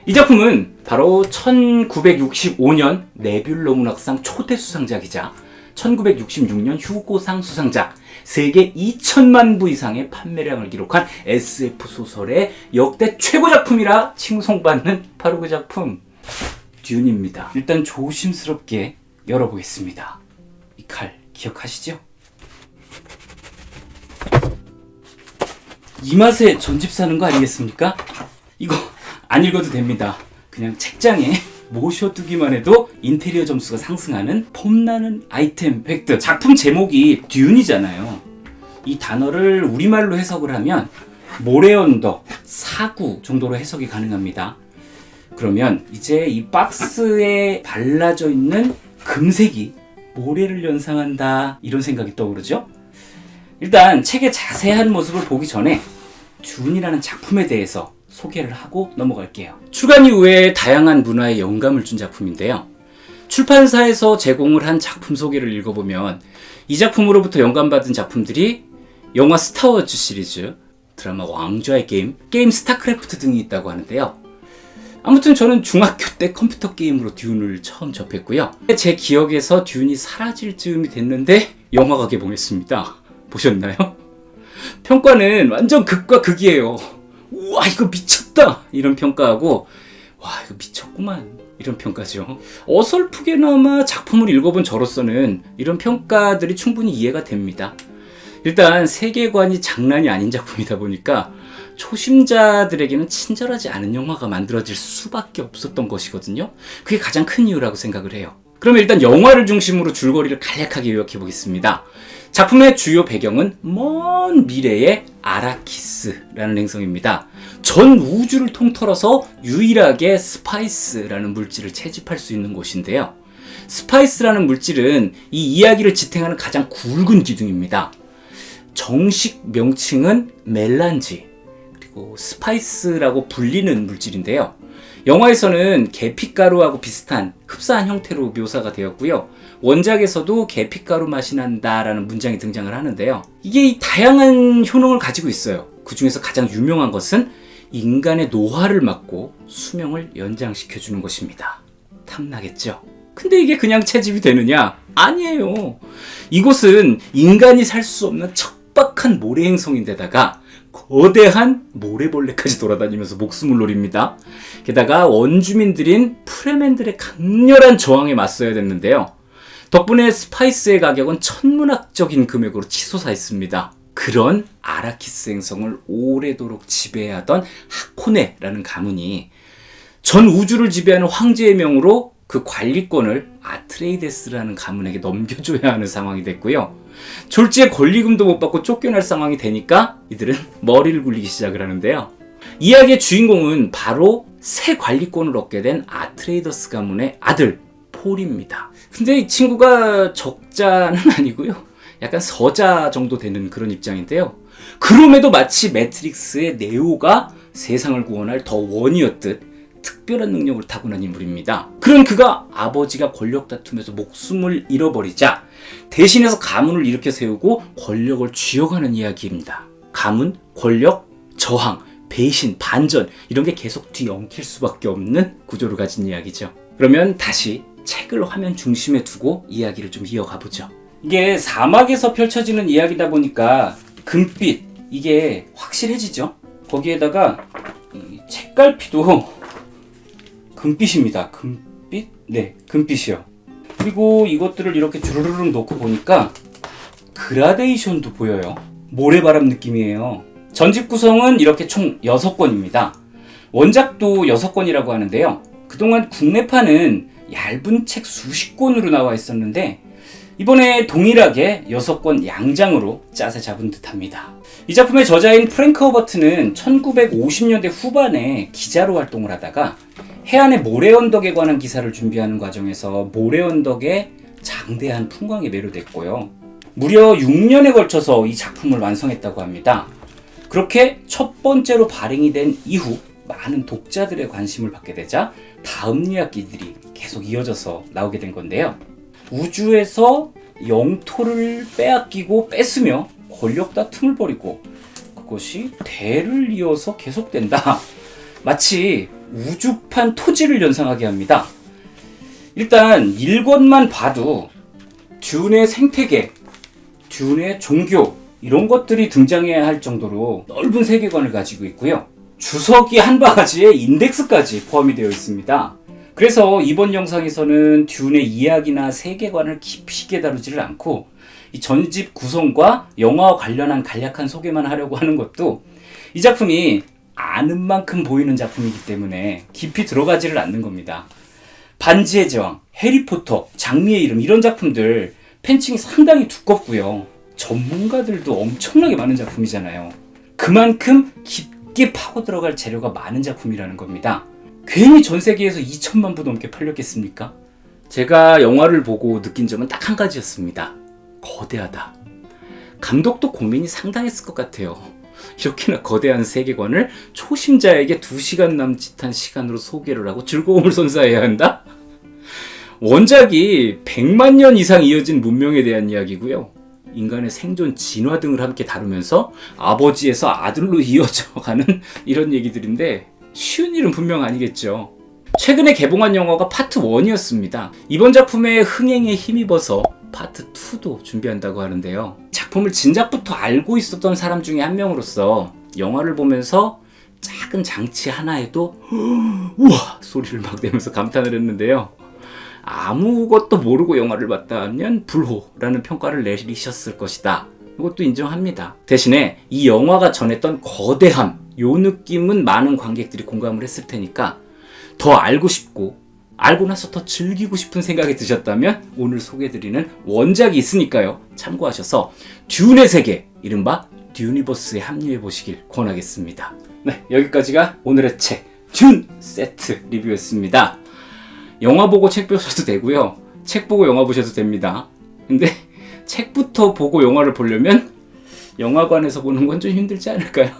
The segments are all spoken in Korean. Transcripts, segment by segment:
이 작품은 바로 1965년 네뷸러 문학상 초대 수상작이자 1966년 휴고상 수상작, 세계 2천만 부 이상의 판매량을 기록한 SF 소설의 역대 최고 작품이라 칭송받는 바로 그 작품 듄입니다. 일단 조심스럽게 열어보겠습니다. 이 칼 기억하시죠? 이 맛에 전집 사는 거 아니겠습니까? 이거 안 읽어도 됩니다. 그냥 책장에 모셔두기만 해도 인테리어 점수가 상승하는 폼나는 아이템 팩트. 작품 제목이 듄이잖아요. 이 단어를 우리말로 해석을 하면 모래언덕, 사구 정도로 해석이 가능합니다. 그러면 이제 이 박스에 발라져 있는 금색이 모래를 연상한다, 이런 생각이 떠오르죠? 일단 책의 자세한 모습을 보기 전에 듄이라는 작품에 대해서 소개를 하고 넘어갈게요. 출간 이후에 다양한 문화에 영감을 준 작품인데요. 출판사에서 제공을 한 작품 소개를 읽어보면 이 작품으로부터 영감받은 작품들이 영화 스타워즈 시리즈, 드라마 왕좌의 게임 스타크래프트 등이 있다고 하는데요. 아무튼 저는 중학교 때 컴퓨터 게임으로 듄을 처음 접했고요. 제 기억에서 듄이 사라질 즈음이 됐는데 영화가 개봉했습니다. 보셨나요? 평가는 완전 극과 극이에요. 우와, 이거 미쳤다, 이런 평가하고 와, 이거 미쳤구만, 이런 평가죠. 어설프게나마 작품을 읽어본 저로서는 이런 평가들이 충분히 이해가 됩니다. 일단 세계관이 장난이 아닌 작품이다 보니까 초심자들에게는 친절하지 않은 영화가 만들어질 수밖에 없었던 것이거든요. 그게 가장 큰 이유라고 생각을 해요. 그러면 일단 영화를 중심으로 줄거리를 간략하게 요약해 보겠습니다. 작품의 주요 배경은 먼 미래의 아라키스라는 행성입니다. 전 우주를 통틀어서 유일하게 스파이스라는 물질을 채집할 수 있는 곳인데요. 스파이스라는 물질은 이 이야기를 지탱하는 가장 굵은 기둥입니다. 정식 명칭은 멜란지, 그리고 스파이스라고 불리는 물질인데요. 영화에서는 계피가루하고 비슷한 흡사한 형태로 묘사가 되었고요. 원작에서도 계피가루 맛이 난다라는 문장이 등장을 하는데요. 이게 다양한 효능을 가지고 있어요. 그 중에서 가장 유명한 것은 인간의 노화를 막고 수명을 연장시켜주는 것입니다. 탐나겠죠? 근데 이게 그냥 채집이 되느냐? 아니에요. 이곳은 인간이 살 수 없는 척박한 모래 행성인데다가 거대한 모래벌레까지 돌아다니면서 목숨을 노립니다. 게다가 원주민들인 프레맨들의 강렬한 저항에 맞서야 됐는데요. 덕분에 스파이스의 가격은 천문학적인 금액으로 치솟아있습니다. 그런 아라키스 행성을 오래도록 지배하던 하코네라는 가문이 전 우주를 지배하는 황제의 명으로 그 관리권을 아트레이데스라는 가문에게 넘겨줘야 하는 상황이 됐고요. 졸지에 권리금도 못 받고 쫓겨날 상황이 되니까 이들은 머리를 굴리기 시작을 하는데요. 이야기의 주인공은 바로 새 관리권을 얻게 된 아트레이더스 가문의 아들 폴입니다. 근데 이 친구가 적자는 아니고요, 약간 서자 정도 되는 그런 입장인데요. 그럼에도 마치 매트릭스의 네오가 세상을 구원할 더 원이었듯 특별한 능력을 타고난 인물입니다. 그런 그가 아버지가 권력 다툼에서 목숨을 잃어버리자 대신해서 가문을 일으켜 세우고 권력을 쥐어가는 이야기입니다. 가문, 권력, 저항, 배신, 반전, 이런 게 계속 뒤엉킬 수밖에 없는 구조를 가진 이야기죠. 그러면 다시 책을 화면 중심에 두고 이야기를 좀 이어가 보죠. 이게 사막에서 펼쳐지는 이야기다 보니까 금빛, 이게 확실해지죠. 거기에다가 이 책갈피도 금빛입니다. 금빛? 네, 금빛이요. 그리고 이것들을 이렇게 주르륵 놓고 보니까 그라데이션도 보여요. 모래바람 느낌이에요. 전집 구성은 이렇게 총 6권입니다. 원작도 6권이라고 하는데요. 그동안 국내판은 얇은 책 수십 권으로 나와 있었는데 이번에 동일하게 6권 양장으로 짜세 잡은 듯합니다. 이 작품의 저자인 프랭크 허버트는 1950년대 후반에 기자로 활동을 하다가 해안의 모래언덕에 관한 기사를 준비하는 과정에서 모래언덕의 장대한 풍광에 매료됐고요. 무려 6년에 걸쳐서 이 작품을 완성했다고 합니다. 그렇게 첫 번째로 발행이 된 이후 많은 독자들의 관심을 받게 되자 다음 이야기들이 계속 이어져서 나오게 된 건데요. 우주에서 영토를 빼앗기고 뺏으며 권력 다툼을 벌이고 그것이 대를 이어서 계속된다. 마치 우주판 토지를 연상하게 합니다. 일단 일권만 봐도 듄의 생태계, 듄의 종교 이런 것들이 등장해야 할 정도로 넓은 세계관을 가지고 있고요. 주석이 한 바가지에 인덱스까지 포함이 되어 있습니다. 그래서 이번 영상에서는 듄의 이야기나 세계관을 깊이 있게 다루지를 않고 이 전집 구성과 영화와 관련한 간략한 소개만 하려고 하는 것도 이 작품이 아는 만큼 보이는 작품이기 때문에 깊이 들어가지를 않는 겁니다. 반지의 제왕, 해리포터, 장미의 이름 이런 작품들 팬층이 상당히 두껍고요. 전문가들도 엄청나게 많은 작품이잖아요. 그만큼 깊게 파고 들어갈 재료가 많은 작품이라는 겁니다. 괜히 전 세계에서 2천만 부 넘게 팔렸겠습니까? 제가 영화를 보고 느낀 점은 딱 한 가지였습니다. 거대하다. 감독도 고민이 상당했을 것 같아요. 이렇게나 거대한 세계관을 초심자에게 2시간 남짓한 시간으로 소개를 하고 즐거움을 선사해야 한다? 원작이 100만 년 이상 이어진 문명에 대한 이야기고요. 인간의 생존, 진화 등을 함께 다루면서 아버지에서 아들로 이어져가는 이런 얘기들인데 쉬운 일은 분명 아니겠죠. 최근에 개봉한 영화가 파트 1이었습니다. 이번 작품의 흥행에 힘입어서 파트 2도 준비한다고 하는데요. 작품을 진작부터 알고 있었던 사람 중에 한 명으로서 영화를 보면서 작은 장치 하나에도 우와 소리를 막 내면서 감탄을 했는데요. 아무것도 모르고 영화를 봤다면 불호라는 평가를 내리셨을 것이다. 이것도 인정합니다. 대신에 이 영화가 전했던 거대함, 요 느낌은 많은 관객들이 공감을 했을 테니까 더 알고 싶고 알고 나서 더 즐기고 싶은 생각이 드셨다면 오늘 소개해드리는 원작이 있으니까요. 참고하셔서 듄의 세계, 이른바 듄니버스에 합류해 보시길 권하겠습니다. 네, 여기까지가 오늘의 책 듄 세트 리뷰였습니다. 영화 보고 책 보셔도 되고요. 책 보고 영화 보셔도 됩니다. 근데 책부터 보고 영화를 보려면 영화관에서 보는 건 좀 힘들지 않을까요?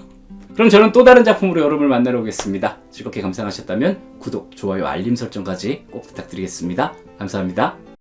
그럼 저는 또 다른 작품으로 여러분을 만나러 오겠습니다. 즐겁게 감상하셨다면 구독, 좋아요, 알림 설정까지 꼭 부탁드리겠습니다. 감사합니다.